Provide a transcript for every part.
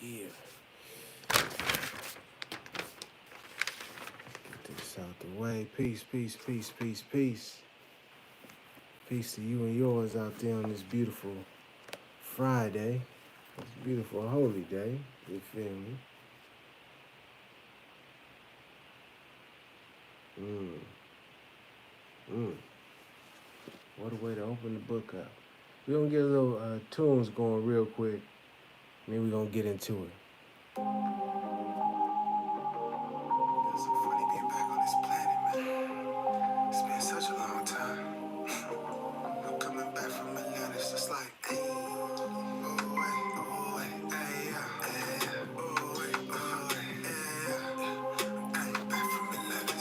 here. Get this out the way. Peace, peace, peace, peace, peace. Peace to you and yours out there on this beautiful Friday. This beautiful holy day. You feel me? What a way to open the book up. We're going to get a little tunes going real quick, and then we're going to get into it. It's so funny being back on this planet, man. It's been such a long time. I'm coming back from Atlanta. It's just like, hey, oh, wait, hey, yeah, oh, wait, yeah. Coming back from Atlanta.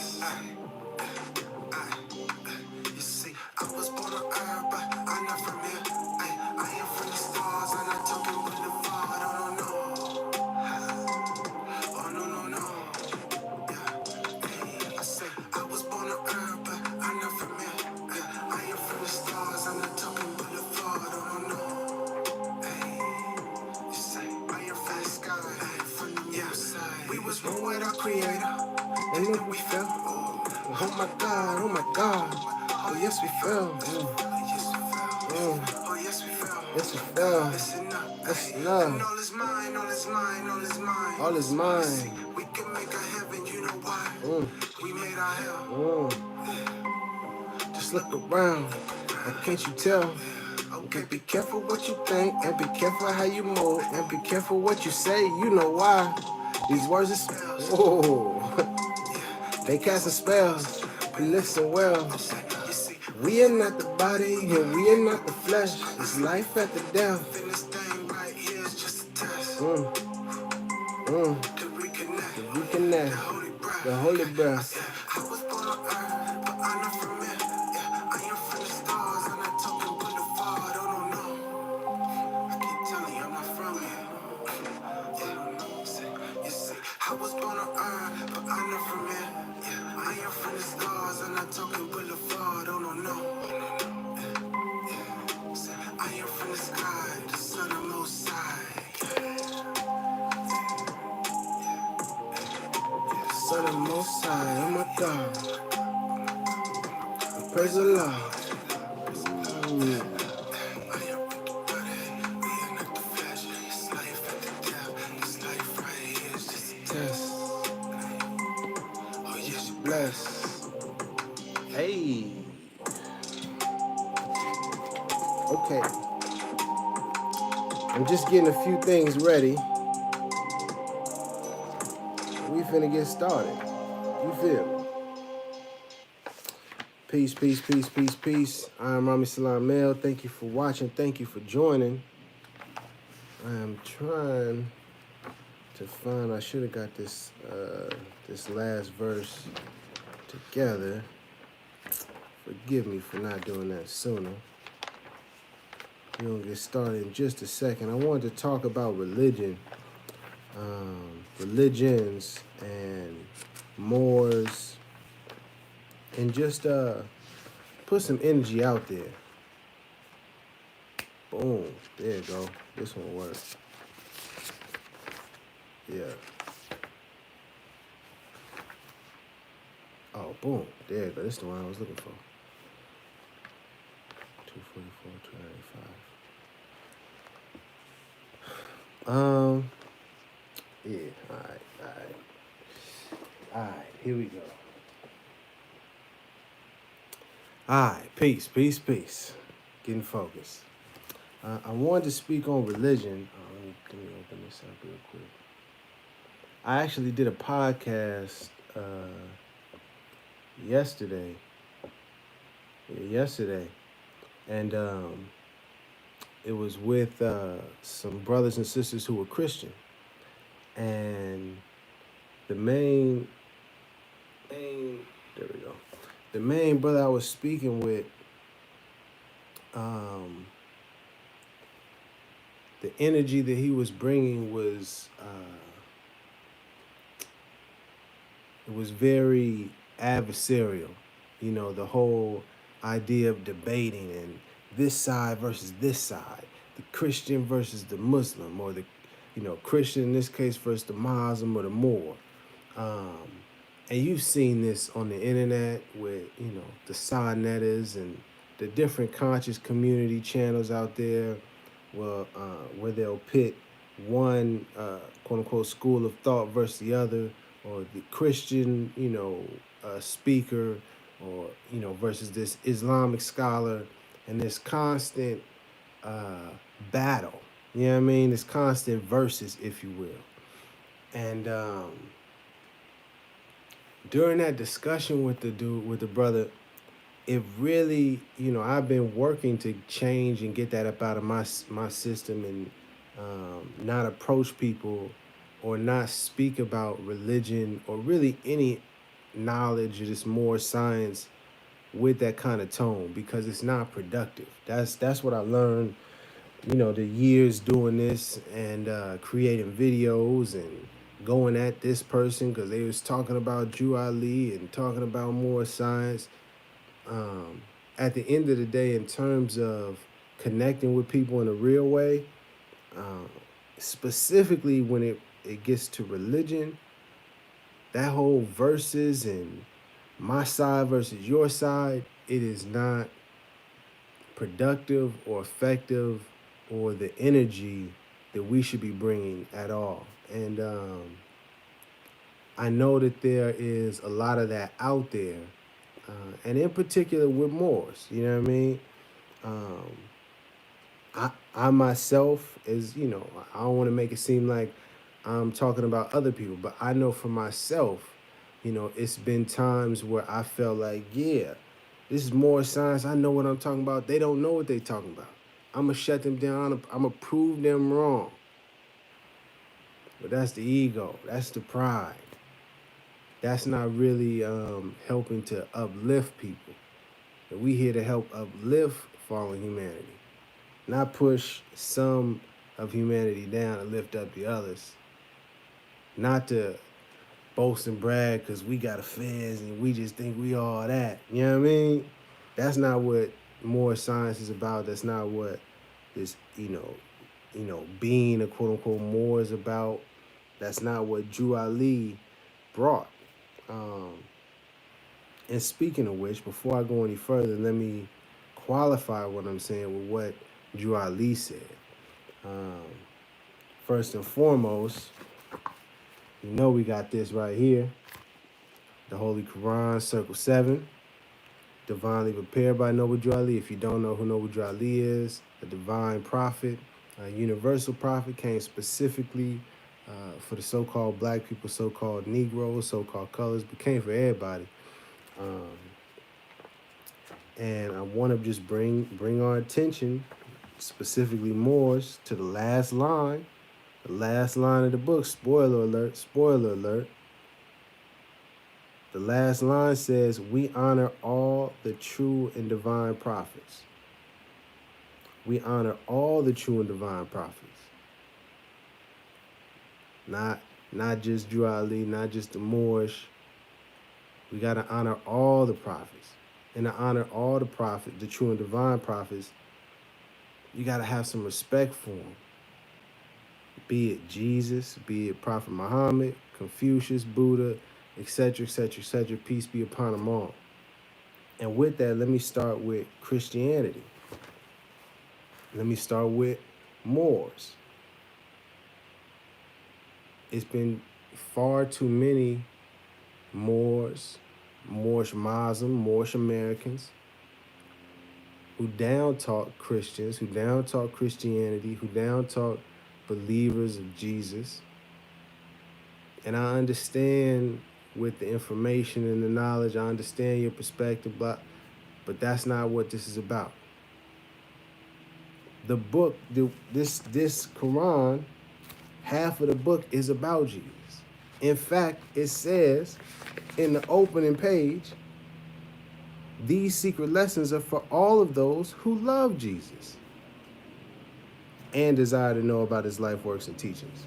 You see, I was born on Earth, but I'm not from here. I am from the stars, I'm not talking with the Lord. Oh, no, no, no. I say I was born on Earth, but I'm not from here. I am from the stars. I'm not talking boulevard. Oh no, hey, you say I am from the sky. I am from the side. We was born with our Creator, and then we fell. Oh my God, oh my God. Oh yes we fell. Oh yes we fell. Yes, we fell. Listen up. Listen up. And all is mine, all is mine, all is mine. All is mine. We can make a heaven, you know why? We made our hell. Just look around. And can't you tell? Okay, be careful what you think, and be careful how you move, and be careful what you say. You know why? These words are whoa. They casting spells. We listen well. We are not the body, and we are not the flesh. It's life after death. And this thing right here is just a test. To reconnect. The holy breath. I was born on Earth, but I'm not from here. I am from the stars. I'm not talking boulevard. Oh no, no. I keep telling you, I'm not from here. You see, I was born on Earth, but I'm not from here. I am from the stars. I'm not talking boulevard. Oh no, no. I am from the sky, the sun of Most High. Son of Most High, oh my God. Praise the Lord. Test. Bless. Hey. Okay. I'm just getting a few things ready. We finna get started. You feel me? Peace, peace, peace, peace, peace. I'm Rami Salam Mel. Thank you for watching. Thank you for joining. I am trying to find. I should have got this this last verse together. Forgive me for not doing that sooner. We're gonna get started in just a second. I wanted to talk about religion, religions, and mores, and just put some energy out there. Boom, there you go. This one works. Yeah. Oh, boom, there you go. This is the one I was looking for. 244, 295. Yeah, all right, here we go. All right, peace. Getting focused. I wanted to speak on religion. Let me open this up real quick. I actually did a podcast yesterday, and it was with some brothers and sisters who were Christian, and the main brother I was speaking with, the energy that he was bringing was it was very adversarial. You know, the whole idea of debating and this side versus this side, the Christian versus the Muslim, or the Christian in this case versus the Muslim or the Moor. And you've seen this on the internet with, the Sonnetters and the different conscious community channels out there where they'll pit one, quote unquote, school of thought versus the other, or the Christian, speaker, or, versus this Islamic scholar, and this constant battle. You know what I mean? This constant verses, if you will. And during that discussion with the brother, it really, I've been working to change and get that up out of my system, and not approach people or not speak about religion or really any knowledge or just more science with that kind of tone, because it's not productive. That's what I learned, the years doing this and creating videos and going at this person because they was talking about Drew Ali and talking about more science. At the end of the day, in terms of connecting with people in a real way, specifically when it gets to religion, that whole verses and my side versus your side, it is not productive or effective or the energy that we should be bringing at all. And I know that there is a lot of that out there, and in particular with Moors, you know what I mean? I myself is, I don't want to make it seem like I'm talking about other people, but I know for myself, it's been times where I felt like, yeah, this is more science. I know what I'm talking about. They don't know what they're talking about. I'm going to shut them down. I'm going to prove them wrong. But that's the ego. That's the pride. That's not really helping to uplift people. And we here to help uplift fallen humanity, not push some of humanity down and lift up the others. Not to boast and brag because we got a fez and we just think we all that. You know what I mean? That's not what more science is about. That's not what this, being a quote unquote more is about. That's not what Drew Ali brought. And speaking of which, before I go any further, let me qualify what I'm saying with what Drew Ali said. First and foremost, we got this right here. The Holy Quran, Circle 7. Divinely prepared by Noble Drew Ali. If you don't know who Noble Drew Ali is, a divine prophet, a universal prophet, came specifically for the so-called black people, so-called Negroes, so-called colors, but came for everybody. And I want to just bring our attention, specifically Moors, to the last line of the book. Spoiler alert. The last line says, "We honor all the true and divine prophets." We honor all the true and divine prophets. Not just Drew Ali, not just the Moors. We got to honor all the prophets. And to honor all the prophets, the true and divine prophets, you got to have some respect for them. Be it Jesus, be it Prophet Muhammad, Confucius, Buddha, etc., etc., etc., peace be upon them all. And with that, let me start with Christianity. Let me start with Moors. It's been far too many Moors, Moorish Muslim, Moorish Americans who down-talk Christians, who down-talk Christianity, who down-talk believers of Jesus. And I understand with the information and the knowledge, I understand your perspective, but that's not what this is about. The book, this Quran, half of the book is about Jesus. In fact, it says in the opening page, these secret lessons are for all of those who love Jesus and desire to know about his life, works, and teachings.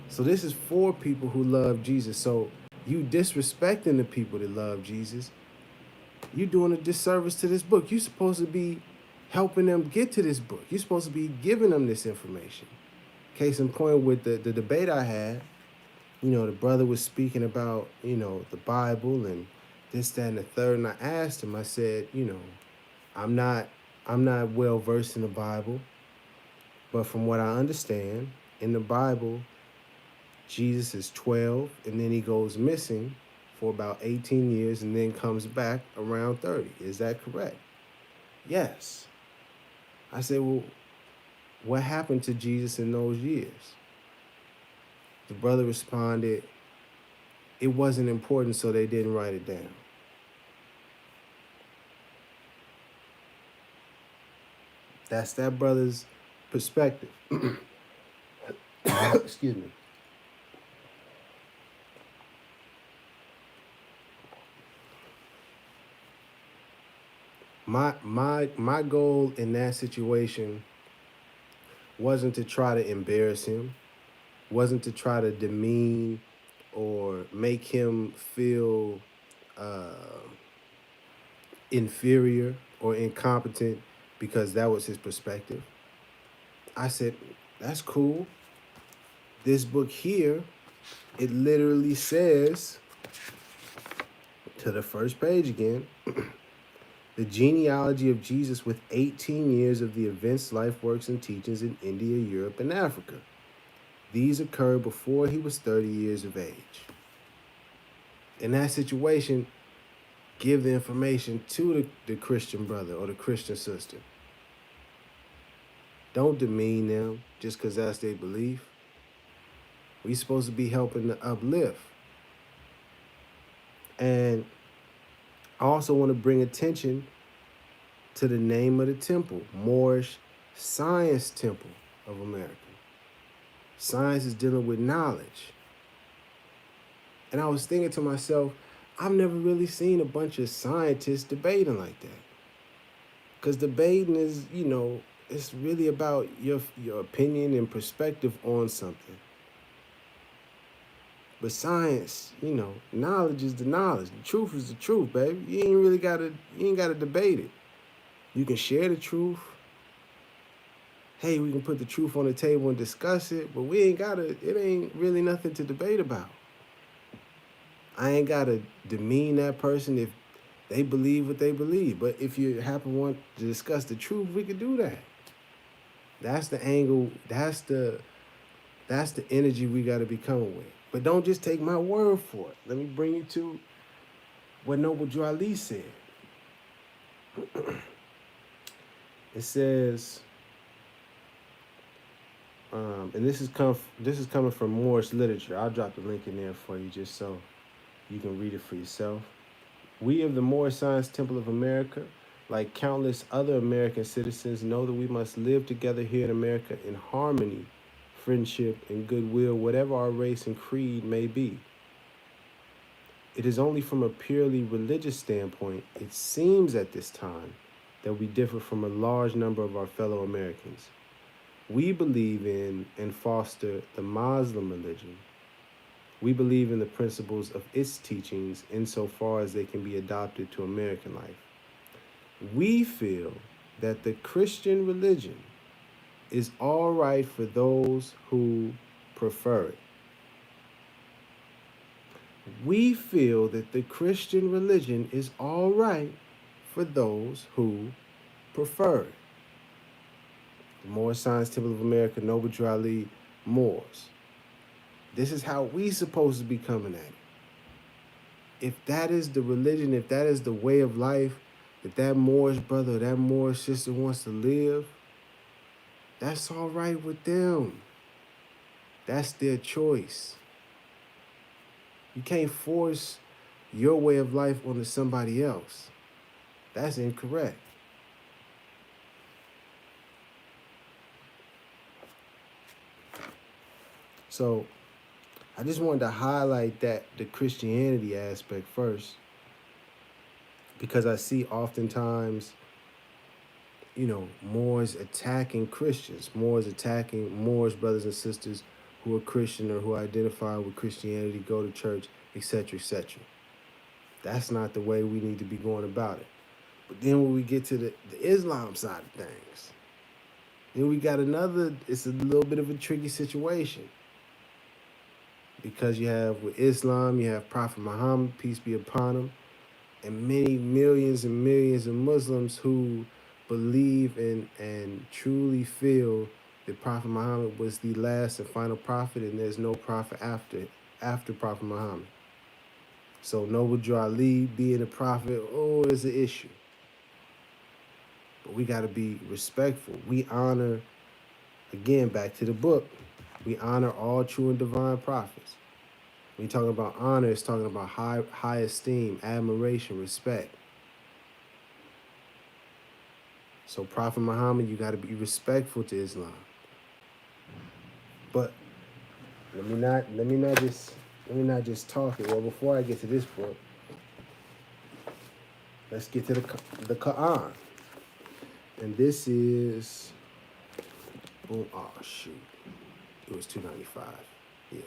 So this is for people who love Jesus. So you disrespecting the people that love Jesus, you're doing a disservice to this book. You're supposed to be helping them get to this book. You're supposed to be giving them this information. Case in point with the debate I had, the brother was speaking about, the Bible and this, that, and the third. And I asked him, I said, I'm not I'm not well versed in the Bible, but from what I understand, in the Bible, Jesus is 12 and then he goes missing for about 18 years and then comes back around 30. Is that correct? Yes. I said, well, what happened to Jesus in those years? The brother responded, it wasn't important, so they didn't write it down. That's that brother's perspective. Excuse me. My goal in that situation wasn't to try to embarrass him, wasn't to try to demean or make him feel inferior or incompetent because that was his perspective. I said, that's cool. This book here, it literally says, to the first page again, the genealogy of Jesus with 18 years of the events, life, works, and teachings in India, Europe, and Africa. These occurred before he was 30 years of age. In that situation, give the information to the Christian brother or the Christian sister. Don't demean them just because that's their belief. We're supposed to be helping to uplift. And I also want to bring attention to the name of the temple, Moorish Science Temple of America. Science is dealing with knowledge. And I was thinking to myself, I've never really seen a bunch of scientists debating like that. Because debating is, it's really about your opinion and perspective on something. But science, knowledge is the knowledge. The truth is the truth, baby. You ain't gotta debate it. You can share the truth. Hey, we can put the truth on the table and discuss it, but it ain't really nothing to debate about. I ain't gotta demean that person if they believe what they believe. But if you happen to want to discuss the truth, we could do that. That's the angle, that's the energy we gotta be coming with. But don't just take my word for it. Let me bring you to what Noble Drew Ali said. It says, and this is coming from Moorish literature. I'll drop the link in there for you just so you can read it for yourself. We of the Moorish Science Temple of America, like countless other American citizens, know that we must live together here in America in harmony, friendship, and goodwill, whatever our race and creed may be. It is only from a purely religious standpoint, it seems at this time, that we differ from a large number of our fellow Americans. We believe in and foster the Muslim religion. We believe in the principles of its teachings insofar as they can be adopted to American life. We feel that the Christian religion is all right for those who prefer it. We feel that the Christian religion is all right for those who prefer it. The Moorish Science Temple of America, Noble Drew Ali, Moors. This is how we supposed to be coming at it. If that is the religion, if that is the way of life that Moorish brother or that Moorish sister wants to live, that's all right with them. That's their choice. You can't force your way of life onto somebody else. That's incorrect. So I just wanted to highlight the Christianity aspect first, because I see oftentimes, Moors attacking Christians, Moors attacking Moors brothers and sisters who are Christian or who identify with Christianity, go to church, etc., etc. That's not the way we need to be going about it. But then when we get to the Islam side of things, And we got another, it's a little bit of a tricky situation. Because you have with Islam, you have Prophet Muhammad, peace be upon him, and many millions and millions of Muslims who believe in and truly feel that Prophet Muhammad was the last and final prophet, and there's no prophet after Prophet Muhammad. So Noble Drew Ali being a prophet, is an issue. But we got to be respectful. We honor, again, back to the book, we honor all true and divine prophets. When you're talking about honor, it's talking about high esteem, admiration, respect. So Prophet Muhammad, you got to be respectful to Islam. But let me not just talk it. Well, before I get to this book, let's get to the Quran. And this is, oh shoot, it was $2.95. Yeah.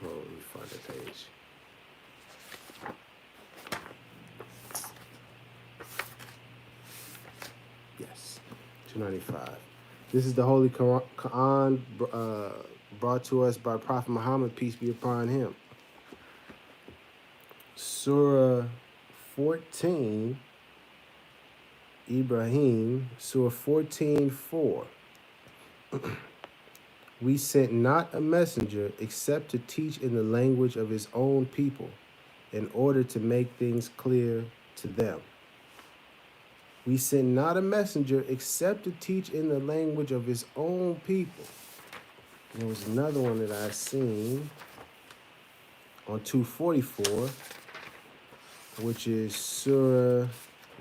Hold on, let me find that page. Yes, $2.95. This is the Holy Quran brought to us by Prophet Muhammad, peace be upon him. Surah 14, Ibrahim, Surah 14:4. We sent not a messenger except to teach in the language of his own people, in order to make things clear to them. We sent not a messenger except to teach in the language of his own people. And there was another one that I seen on 244, which is Surah,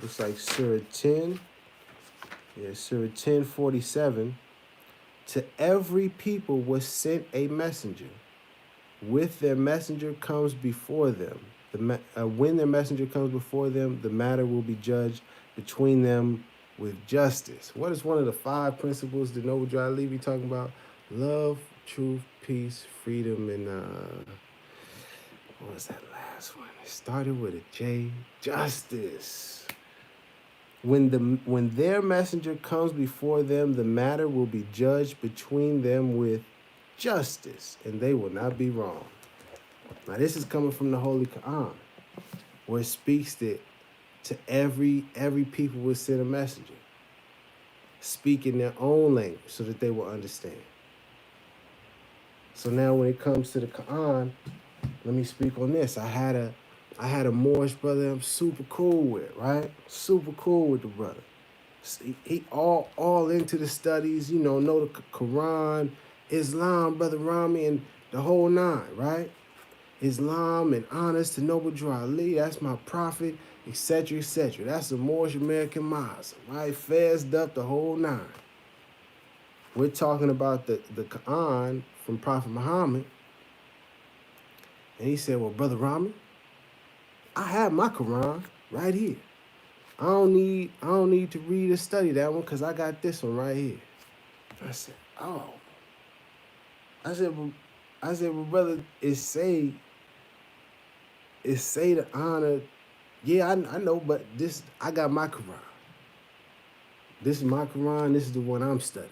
looks like Surah 10. Yeah, Surah 10:47. To every people was sent a messenger. With their messenger comes before them. When their messenger comes before them, the matter will be judged between them with justice. What is one of the 5 principles that Noble Drew Ali be talking about? Love, truth, peace, freedom, and what was that last one? It started with a J. Justice. When their messenger comes before them, the matter will be judged between them with justice, and they will not be wrong. Now, this is coming from the Holy Quran, where it speaks that to every people will send a messenger, speak in their own language so that they will understand. So now when it comes to the Quran, let me speak on this. I had a Moorish brother I'm super cool with, right? Super cool with the brother. He all into the studies, know the Quran, Islam, Brother Rami, and the whole 9, right? Islam and honors to Noble Drew Ali, that's my prophet, etc., etc. That's the Moorish American Muslim, right? Fezed up the whole 9. We're talking about the Quran from Prophet Muhammad. And he said, well, Brother Rami, I have my Quran right here. I don't need to read or study that one because I got this one right here. I said, oh. I said, well, brother, it say to honor. Yeah, I know, but I got my Quran. This is my Quran. This is the one I'm studying.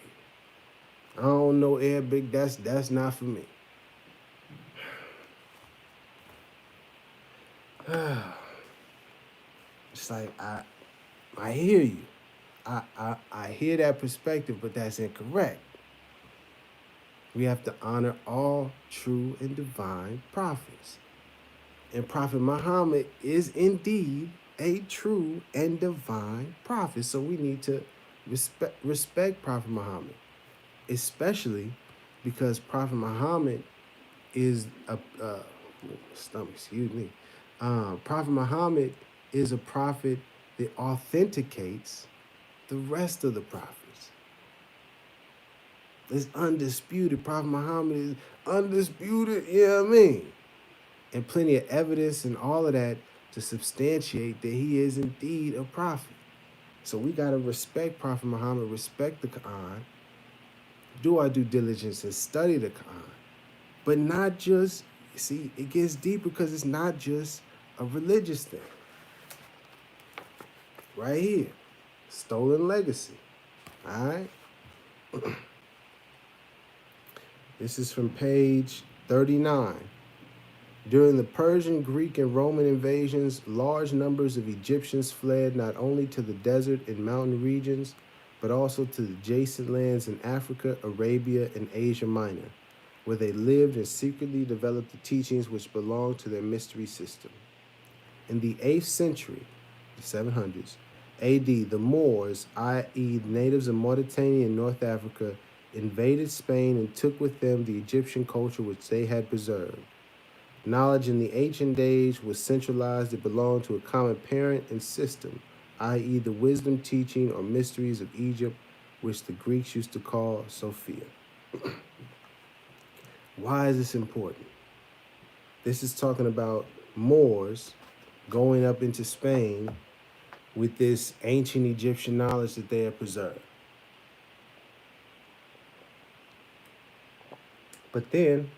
I don't know Arabic. That's not for me. It's like I hear you. I hear that perspective, but that's incorrect. We have to honor all true and divine prophets. And Prophet Muhammad is indeed a true and divine prophet. So we need to respect Prophet Muhammad, especially because Prophet Muhammad is Prophet Muhammad is a prophet that authenticates the rest of the prophets. It's undisputed. Prophet Muhammad is undisputed, and plenty of evidence and all of that to substantiate that he is indeed a prophet. So we got to respect Prophet Muhammad, respect the Quran, do our due diligence and study the Quran. But not just, it gets deeper because it's not just a religious thing. Right here, stolen legacy. All right. This is from page 39. During the Persian, Greek, and Roman invasions, large numbers of Egyptians fled not only to the desert and mountain regions, but also to the adjacent lands in Africa, Arabia, and Asia Minor, where they lived and secretly developed the teachings which belonged to their mystery system. In the 8th century, the 700s, AD, the Moors, i.e., the natives of Mauritania and North Africa, invaded Spain and took with them the Egyptian culture which they had preserved. Knowledge in the ancient days was centralized. It belonged to a common parent and system, i.e., the wisdom, teaching, or mysteries of Egypt, which the Greeks used to call Sophia. Why is this important? This is talking about Moors going up into Spain with this ancient Egyptian knowledge that they have preserved. But then,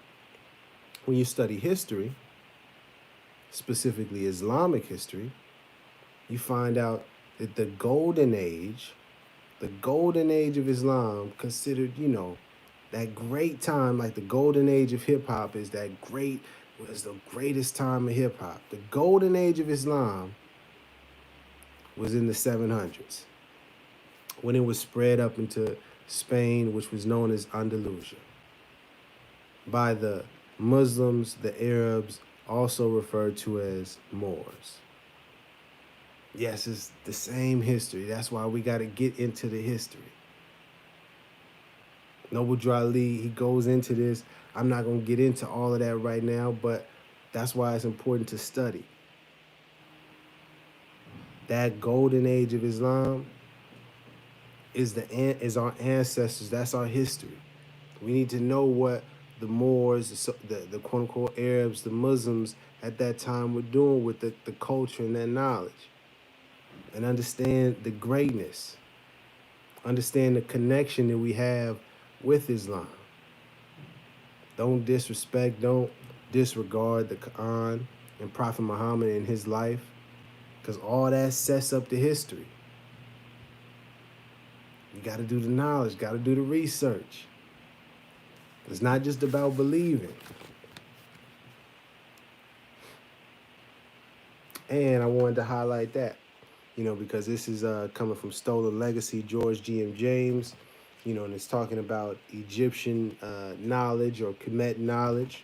when you study history, specifically Islamic history, you find out that the golden age of Islam, considered, that great time, like the golden age of hip hop was the greatest time of hip hop. The golden age of Islam was in the 700s, when it was spread up into Spain, which was known as Andalusia, by the Muslims, the Arabs, also referred to as Moors. Yes, it's the same history. That's why we got to get into the history. Noble Drew Ali, he goes into this. I'm not going to get into all of that right now, but that's why it's important to study. That golden age of Islam is our ancestors. That's our history. We need to know what the Moors, the quote-unquote Arabs, the Muslims at that time were doing with the culture and that knowledge. And understand the greatness. Understand the connection that we have with Islam. Don't disrespect, don't disregard the Quran and Prophet Muhammad and his life, because all that sets up the history. You got to do the knowledge, got to do the research. It's not just about believing. And I wanted to highlight that, because this is coming from Stolen Legacy, George G.M. James, and it's talking about Egyptian knowledge or Kemet knowledge.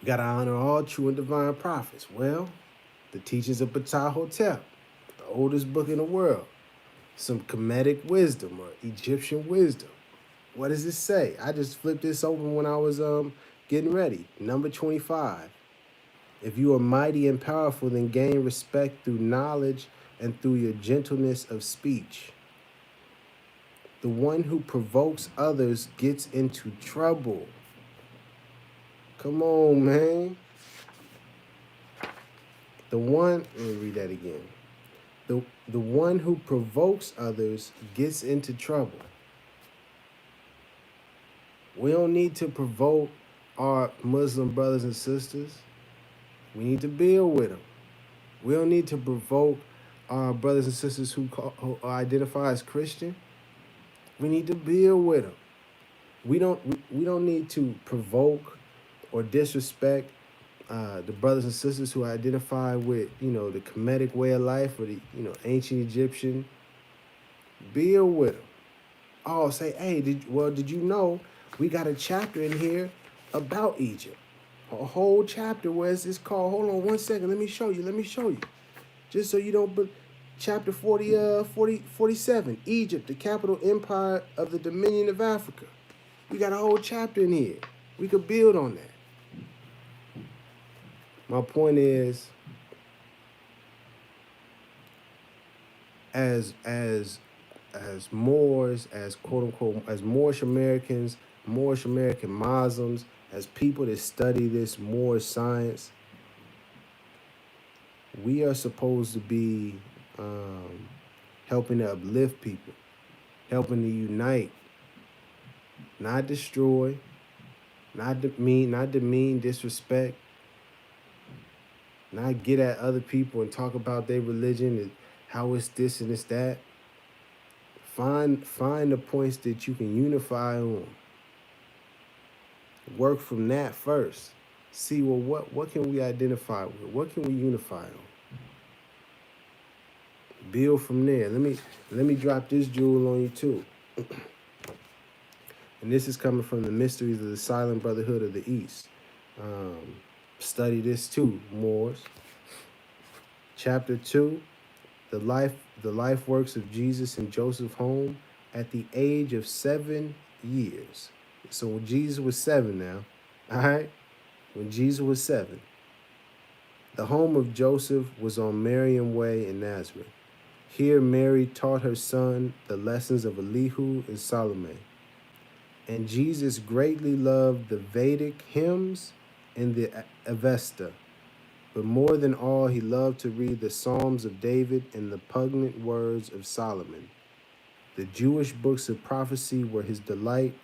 You got to honor all true and divine prophets. Well, the teachings of Ptah Hotep, the oldest book in the world, some Kemetic wisdom or Egyptian wisdom. What does it say? I just flipped this open when I was getting ready. Number 25. If you are mighty and powerful, then gain respect through knowledge and through your gentleness of speech. The one who provokes others gets into trouble. Come on, man. Let me read that again. The one who provokes others gets into trouble. We don't need to provoke our Muslim brothers and sisters. We need to build with them. We don't need to provoke our brothers and sisters who identify as Christian. We need to build with them. We don't need to provoke or disrespect the brothers and sisters who identify with, the Kemetic way of life or the, ancient Egyptian. Build with them. Oh, say, hey, did you know we got a chapter in here about Egypt? A whole chapter where it's called, hold on one second, let me show you. Just so you don't, chapter 47, Egypt, the capital empire of the Dominion of Africa. We got a whole chapter in here. We could build on that. My point is, as Moors, as quote unquote, as Moorish Americans, Moorish American Muslims, as people that study this Moorish science, we are supposed to be helping to uplift people, helping to unite, not destroy, not demean, disrespect, not get at other people and talk about their religion and how it's this and it's that. Find the points that you can unify on. Work from that first. See, well, what can we identify with? What can we unify on? Build from there. Let me drop this jewel on you too. And this is coming from the Mysteries of the Silent Brotherhood of the East. Study this too, Moors. Chapter 2, the life works of Jesus in Joseph home at the age of 7 years. So when Jesus was 7 now, all right? When Jesus was 7, the home of Joseph was on Mariam Way in Nazareth. Here Mary taught her son the lessons of Elihu and Salome. And Jesus greatly loved the Vedic hymns and the Avesta. But more than all, he loved to read the Psalms of David and the poignant words of Solomon. The Jewish books of prophecy were his delight,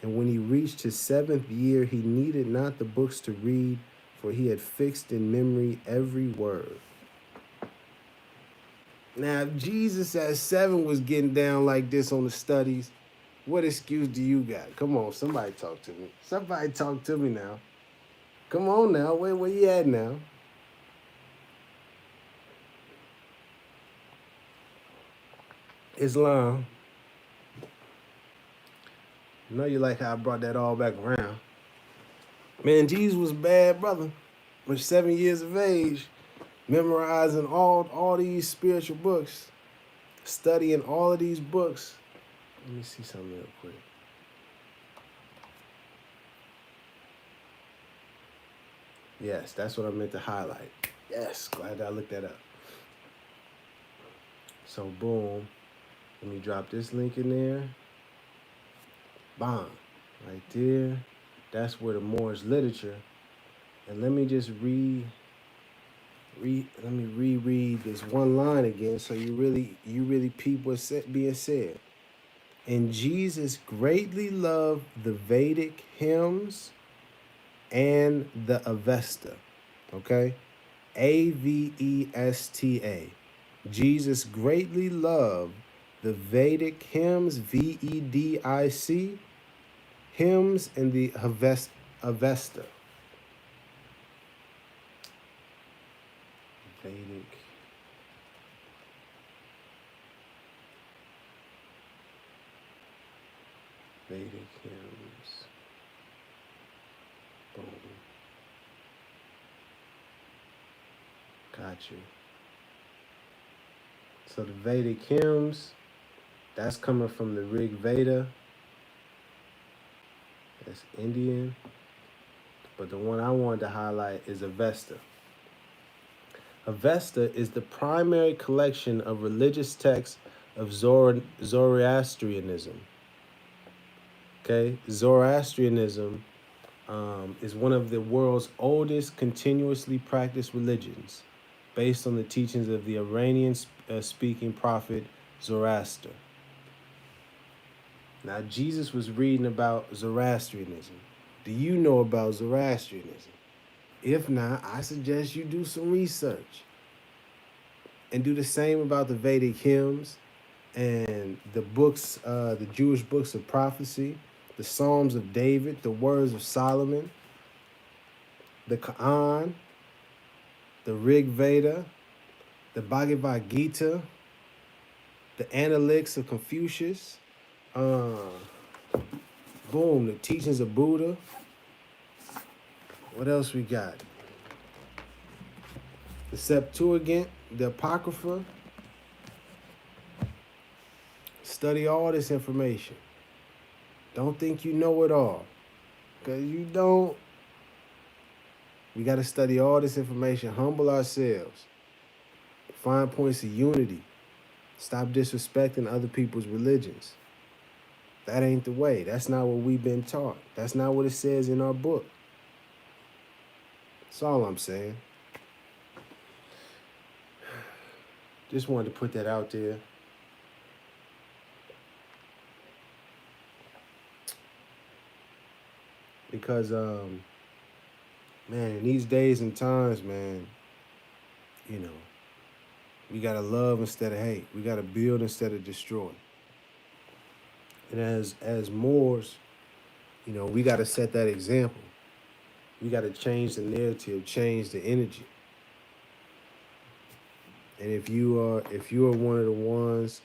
and when he reached his 7th year, he needed not the books to read, for he had fixed in memory every word. Now, if Jesus at 7 was getting down like this on the studies, what excuse do you got? Come on, somebody talk to me. Somebody talk to me now. Come on now, where you at now? Islam. I know you like how I brought that all back around. Man, Jesus was bad, brother. For 7 years of age, memorizing all these spiritual books, studying all of these books. Let me see something real quick. Yes, that's what I meant to highlight. Yes, glad I looked that up. So boom, let me drop this link in there. Bam, right there. That's where the Moorish literature. And let me just reread this one line again, so you really peep what's being said. And Jesus greatly loved the Vedic hymns and the Avesta. Okay? Avesta. Jesus greatly loved the Vedic hymns, Vedic, hymns, and the Avesta. Vedic hymns. Boom. Got you. So the Vedic hymns, that's coming from the Rig Veda. That's Indian. But the one I wanted to highlight is Avesta. Avesta is the primary collection of religious texts of Zoroastrianism. Okay, Zoroastrianism is one of the world's oldest continuously practiced religions, based on the teachings of the Iranian-speaking prophet Zoroaster. Now, Jesus was reading about Zoroastrianism. Do you know about Zoroastrianism? If not, I suggest you do some research and do the same about the Vedic hymns and the books, the Jewish books of prophecy, the Psalms of David, the words of Solomon, the Quran, the Rig Veda, the Bhagavad Gita, the Analects of Confucius, boom, the teachings of Buddha. What else we got? The Septuagint, the Apocrypha. Study all this information. Don't think you know it all, because you don't. We got to study all this information, humble ourselves, find points of unity, stop disrespecting other people's religions. That ain't the way. That's not what we've been taught. That's not what it says in our book. That's all I'm saying. Just wanted to put that out there. Because, man, in these days and times, man, you know, we got to love instead of hate. We got to build instead of destroy. And as Moors, we got to set that example. We got to change the narrative, change the energy. And if you are one of the ones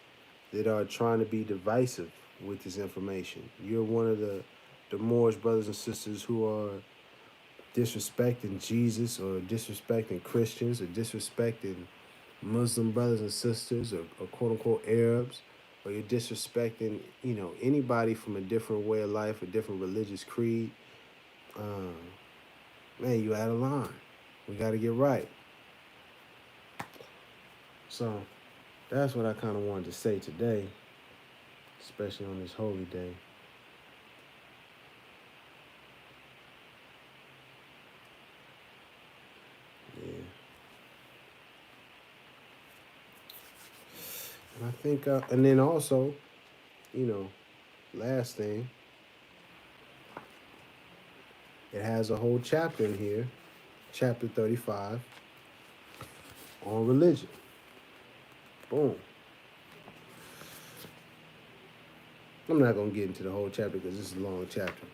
that are trying to be divisive with this information, you're one of the Moorish brothers and sisters who are disrespecting Jesus or disrespecting Christians or disrespecting Muslim brothers and sisters or quote unquote Arabs, or you're disrespecting, anybody from a different way of life, a different religious creed, um, man, you out of line. We got to get right. So that's what I kind of wanted to say today, especially on this holy day. Yeah. And I think, and then also, you know, last thing, it has a whole chapter in here, chapter 35, on religion. Boom. I'm not going to get into the whole chapter because this is a long chapter.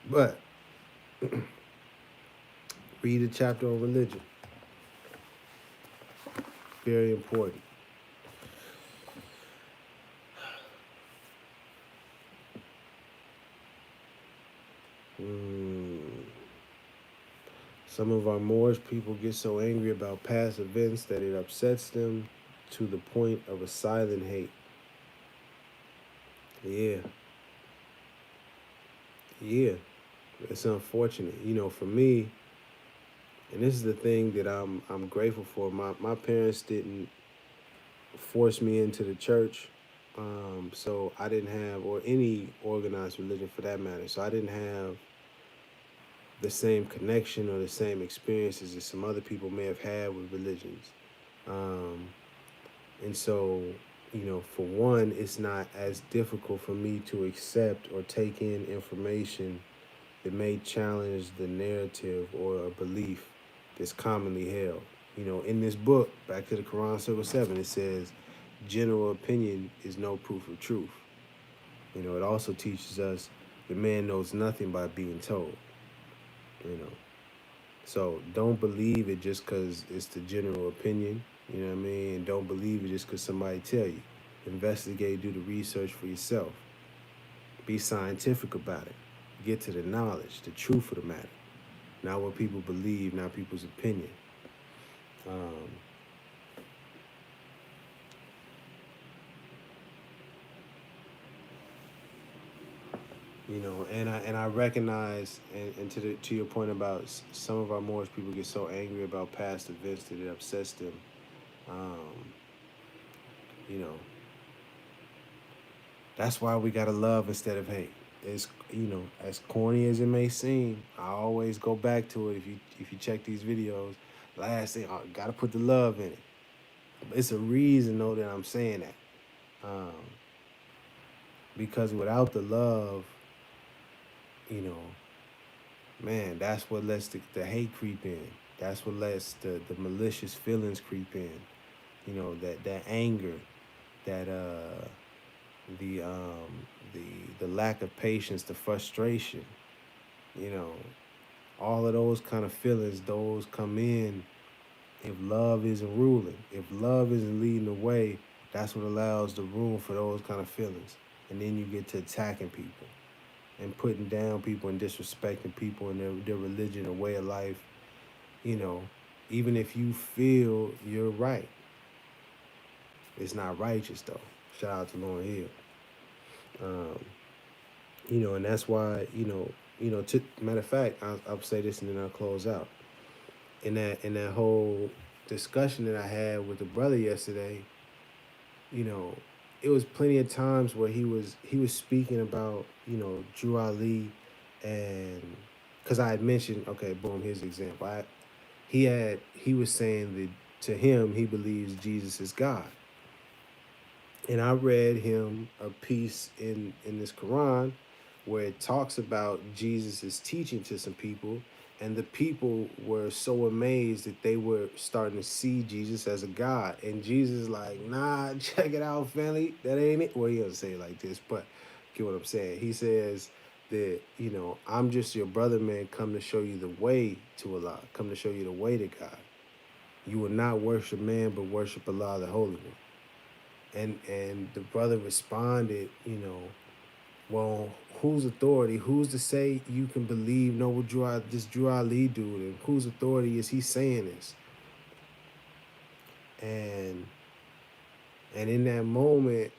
But read a chapter on religion. Very important. Some of our Moorish people get so angry about past events that it upsets them to the point of a silent hate. Yeah. Yeah. It's unfortunate. For me, and this is the thing that I'm grateful for. My parents didn't force me into the church. So I didn't have, or any organized religion for that matter. So I didn't have the same connection or the same experiences that some other people may have had with religions. And so, for one, it's not as difficult for me to accept or take in information that may challenge the narrative or a belief that's commonly held. In this book, Back to the Quran, Circle 7, it says, general opinion is no proof of truth. It also teaches us the man knows nothing by being told. So don't believe it just because it's the general opinion. You know what I mean? And don't believe it just because somebody tell you. Investigate, do the research for yourself. Be scientific about it. Get to the knowledge, the truth of the matter. Not what people believe, not people's opinion. And I recognize, and to your point about some of our Moorish people get so angry about past events that it upsets them. You know, that's why we gotta love instead of hate. It's as corny as it may seem, I always go back to it. If you check these videos, last thing, I gotta put the love in it. It's a reason though that I'm saying that, because without the love, man, that's what lets the hate creep in. That's what lets the malicious feelings creep in. That anger, that the lack of patience, the frustration, all of those kind of feelings, those come in if love isn't ruling. If love isn't leading the way, that's what allows the room for those kind of feelings. And then you get to attacking people and putting down people and disrespecting people and their religion or way of life, even if you feel you're right. It's not righteous though. Shout out to Lauryn Hill. And that's why, matter of fact, I'll say this and then I'll close out. In that whole discussion that I had with the brother yesterday, it was plenty of times where he was speaking about, Drew Ali, and because I had mentioned, okay, boom, here's the example. He was saying that to him he believes Jesus is God. And I read him a piece in this Quran where it talks about Jesus' teaching to some people, and the people were so amazed that they were starting to see Jesus as a God. And Jesus like, nah, check it out, family. That ain't it. Well, he doesn't say it like this, but get what I'm saying? He says that, I'm just your brother, man, come to show you the way to Allah, come to show you the way to God. You will not worship man, but worship Allah, the Holy One. And the brother responded, well, whose authority? Who's to say you can believe no what this Drew Ali dude, and whose authority is he saying this? And in that moment,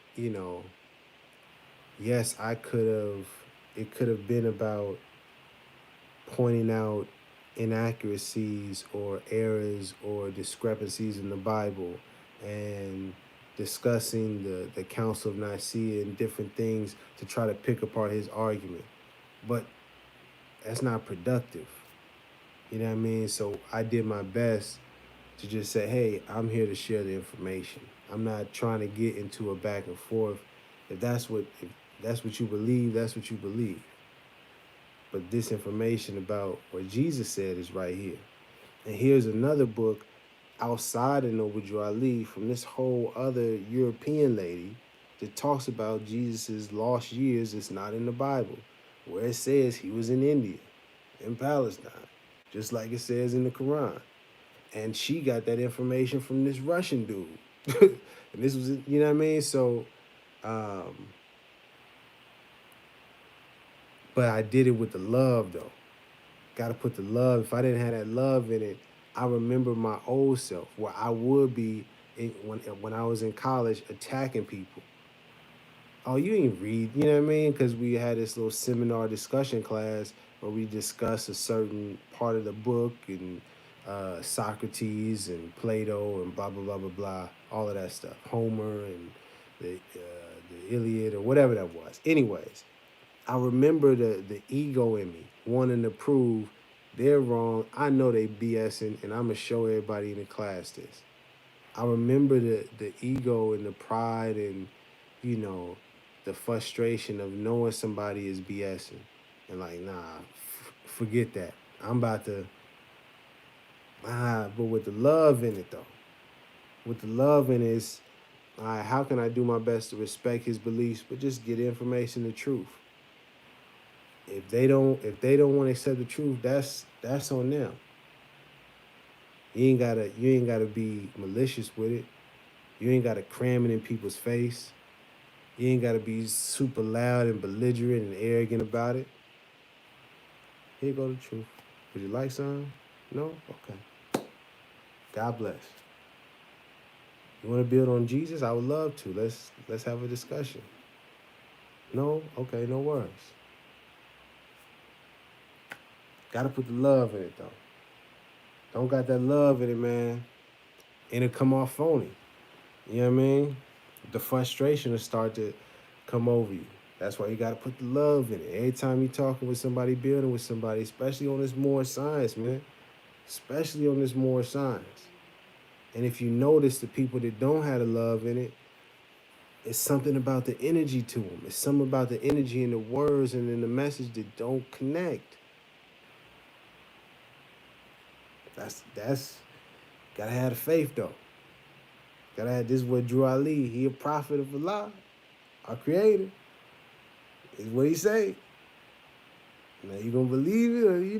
yes, it could have been about pointing out inaccuracies or errors or discrepancies in the Bible and discussing the Council of Nicaea and different things to try to pick apart his argument. But that's not productive. You know what I mean? So I did my best to just say, hey, I'm here to share the information. I'm not trying to get into a back and forth. If that's what you believe, that's what you believe. But this information about what Jesus said is right here. And here's another book outside of Noble Drew Ali from this whole other European lady that talks about Jesus's lost years. It's not in the Bible, where it says he was in India, in Palestine, just like it says in the Quran. And she got that information from this Russian dude. And this was, you know what I mean? So, but I did it with the love, though. Got to put the love. If I didn't have that love in it, I remember my old self, where I would be when I was in college attacking people. Oh, you ain't read, you know what I mean? Because we had this little seminar discussion class where we discuss a certain part of the book and Socrates and Plato and blah, blah, blah, blah, blah, all of that stuff. Homer and the Iliad or whatever that was. Anyways, I remember the ego in me wanting to prove they're wrong. I know they BSing, and I'm going to show everybody in the class this. I remember the ego and the pride and, the frustration of knowing somebody is BSing. And like, nah, forget that. I'm about to, but with the love in it, though. With the love in it, how can I do my best to respect his beliefs, but just get information, the truth? If they don't want to accept the truth, that's on them. You ain't gotta be malicious with it. You ain't gotta cram it in people's face. You ain't gotta be super loud and belligerent and arrogant about it. Here go the truth. Would you like some? No? Okay. God bless. You want to build on Jesus? I would love to. Let's have a discussion. No? Okay, no worries. Gotta put the love in it, though. Don't got that love in it, man, and it come off phony. You know what I mean? The frustration will start to come over you. That's why you got to put the love in it. Every time you're talking with somebody, building with somebody, especially on this more science, man. Especially on this more science. And if you notice the people that don't have the love in it, it's something about the energy to them. It's something about the energy in the words and in the message that don't connect. That's gotta have the faith, though. Gotta have this. What Drew Ali, he a prophet of Allah, our creator. Is what he say. Now you gonna believe it, or you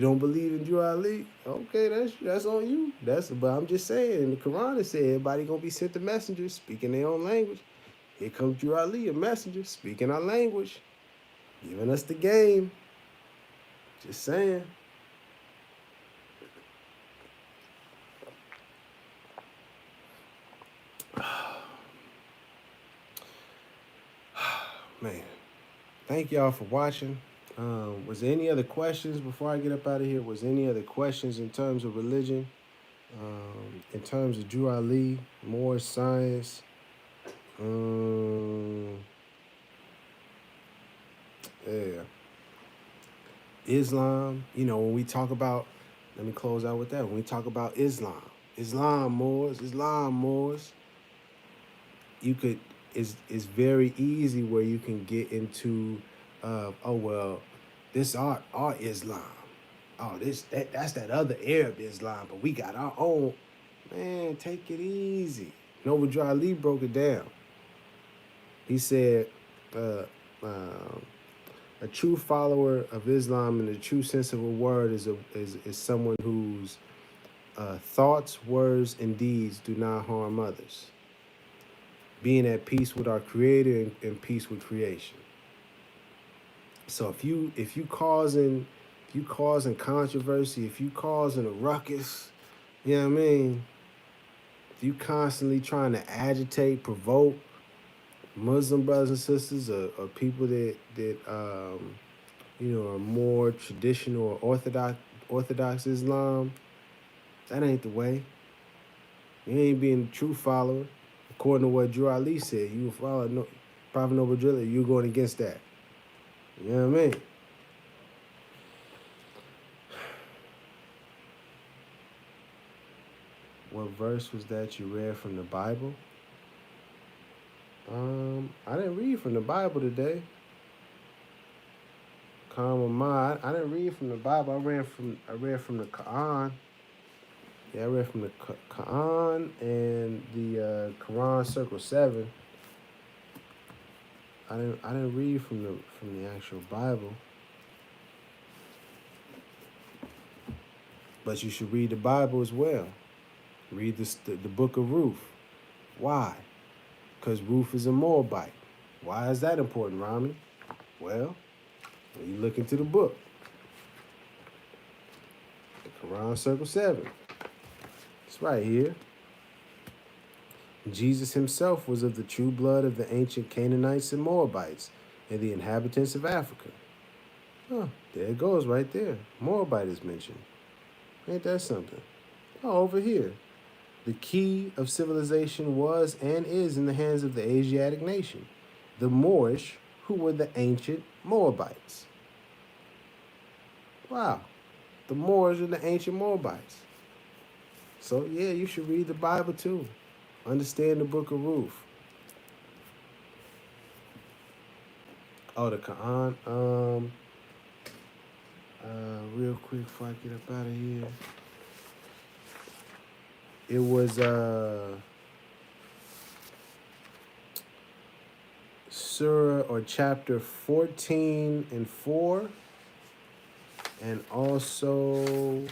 don't believe in Drew Ali? Okay, that's on you. But I'm just saying, in the Quran it said everybody gonna be sent to messengers speaking their own language. Here comes Drew Ali, a messenger, speaking our language, giving us the game. Just saying. Man, thank y'all for watching. Was there any other questions before I get up out of here? Was there any other questions in terms of religion? In terms of Drew Ali, more science? Yeah. Islam, when we talk about, let me close out with that. When we talk about Islam Moors, it's very easy where you can get into, this our Islam. Oh, that's that other Arab Islam, but we got our own. Man, take it easy. Noble Drew Ali broke it down. He said, uh, uh, a true follower of Islam in the true sense of a word is someone whose thoughts, words, and deeds do not harm others, being at peace with our Creator and peace with creation. So if you causing controversy, if you causing a ruckus, you know what I mean? If you constantly trying to agitate, provoke Muslim brothers and sisters, or people that are more traditional or Orthodox Islam, that ain't the way. You ain't being a true follower. According to what Drew Ali said, you follow Prophet Noble Driller, you're going against that. You know what I mean? What verse was that you read from the Bible? I didn't read from the Bible today. I didn't read from the Bible. I read from the Quran. Yeah, I read from the Quran and the Quran Circle 7. I didn't read from the actual Bible. But you should read the Bible as well. Read the book of Ruth. Why? Because Ruth is a Moabite. Why is that important, Rami? Well, when you look into the book, the Quran Circle 7, it's right here. Jesus himself was of the true blood of the ancient Canaanites and Moabites and the inhabitants of Africa. Oh, there it goes right there. Moabite is mentioned. Ain't that something? Oh, over here. The key of civilization was and is in the hands of the Asiatic nation, the Moorish, who were the ancient Moabites. Wow. The Moors are the ancient Moabites. So, yeah, you should read the Bible too. Understand the book of Ruth. Oh, the Quran. Real quick before I get up out of here. It was Surah or chapter 14 and 4. And also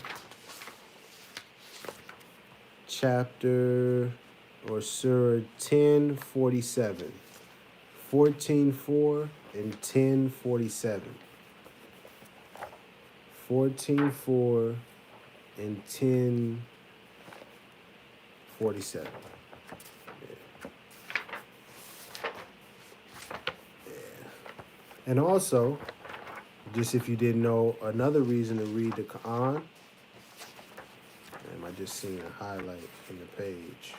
chapter or Surah 10:47. 14:4 and 10:47. 14:4 and 10:47. And also, just if you didn't know, another reason to read the Quran. I just seen a highlight in the page.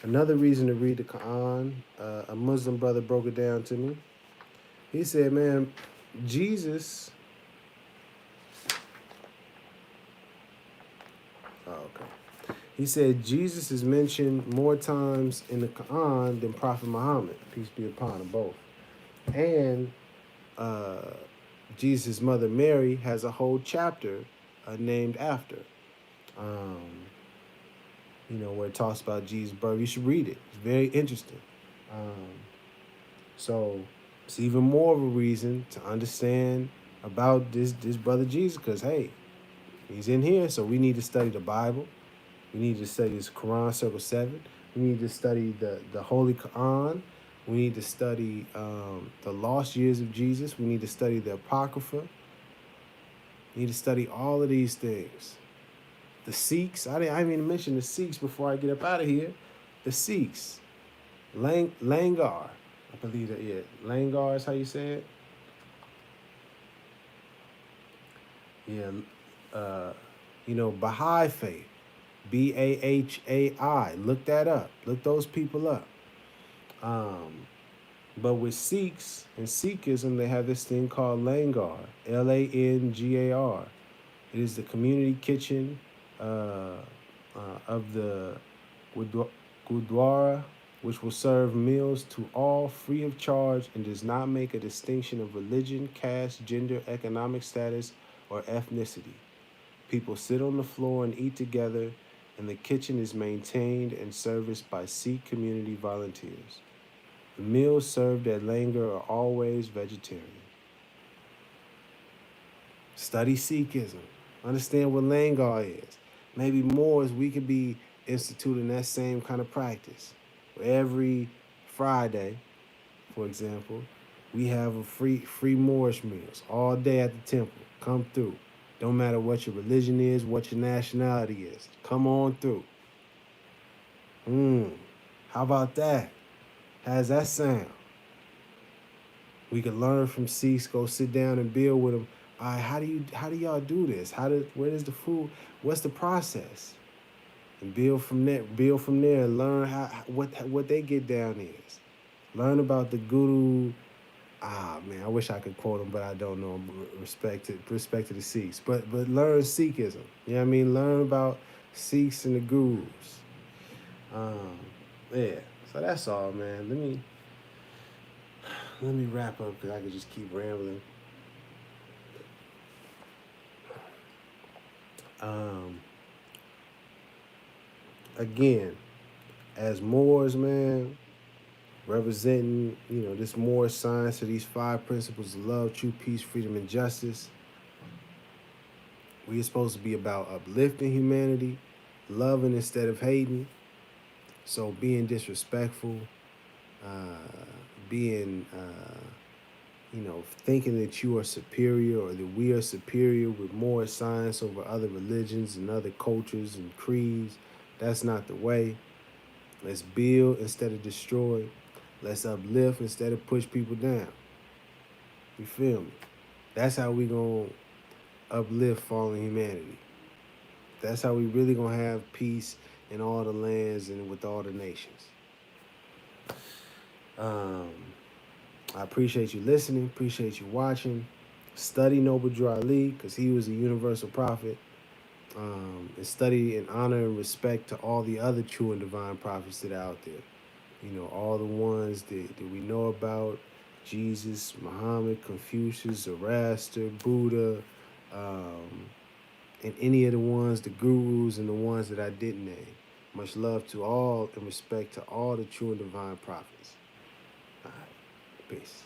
Another reason to read the Quran, a Muslim brother broke it down to me. He said, man, Jesus... Oh, okay. He said Jesus is mentioned more times in the Quran than Prophet Muhammad, peace be upon them both. And Jesus' mother Mary has a whole chapter named after. Where it talks about Jesus' birth. You should read it. It's very interesting. So it's even more of a reason to understand about this brother Jesus, because hey, he's in here, so we need to study the Bible. We need to study this Quran Circle 7. We need to study the Holy Quran. We need to study the lost years of Jesus. We need to study the Apocrypha. We need to study all of these things. The Sikhs, I didn't even mention the Sikhs before I get up out of here. The Sikhs, Langar, I believe that, yeah. Langar is how you say it? Yeah, Baha'i faith, Bahai. Look that up. Look those people up. But with Sikhs and Sikhism, they have this thing called Langar, Langar. It is the community kitchen of the Gurdwara, which will serve meals to all free of charge and does not make a distinction of religion, caste, gender, economic status, or ethnicity. People sit on the floor and eat together, and the kitchen is maintained and serviced by Sikh community volunteers. The meals served at Langar are always vegetarian. Study Sikhism. Understand what Langar is. Maybe more is we could be instituting that same kind of practice. Every Friday, for example, we have a free Moorish meals all day at the temple. Come through. Don't matter what your religion is, what your nationality is. Come on through. How about that? How's that sound? We could learn from Sikhs, go sit down and build with them. All right, how do y'all do this? Where does the food? What's the process? And build from there. Build from there. Learn what they get down is. Learn about the Guru. Man, I wish I could quote him, but I don't know him. Respect to the Sikhs, but learn Sikhism. You know what I mean? Learn about Sikhs and the Gurus. Yeah. So that's all, man. Let me wrap up because I could just keep rambling. Again, as Moors, man, representing, this Moor science of these 5 principles of love, truth, peace, freedom, and justice. We are supposed to be about uplifting humanity, loving instead of hating. So being disrespectful, being, thinking that you are superior or that we are superior with more science over other religions and other cultures and creeds, that's not the way. Let's build instead of destroy. Let's uplift instead of push people down. You feel me? That's how we gonna uplift fallen humanity. That's how we really gonna have peace in all the lands and with all the nations. I appreciate you listening. Appreciate you watching. Study Noble Drew Ali because he was a universal prophet. And study and honor and respect to all the other true and divine prophets that are out there. All the ones that we know about. Jesus, Muhammad, Confucius, Zoroaster, Buddha, and any of the ones, the gurus and the ones that I didn't name. Much love to all and respect to all the true and divine prophets. All right. Peace.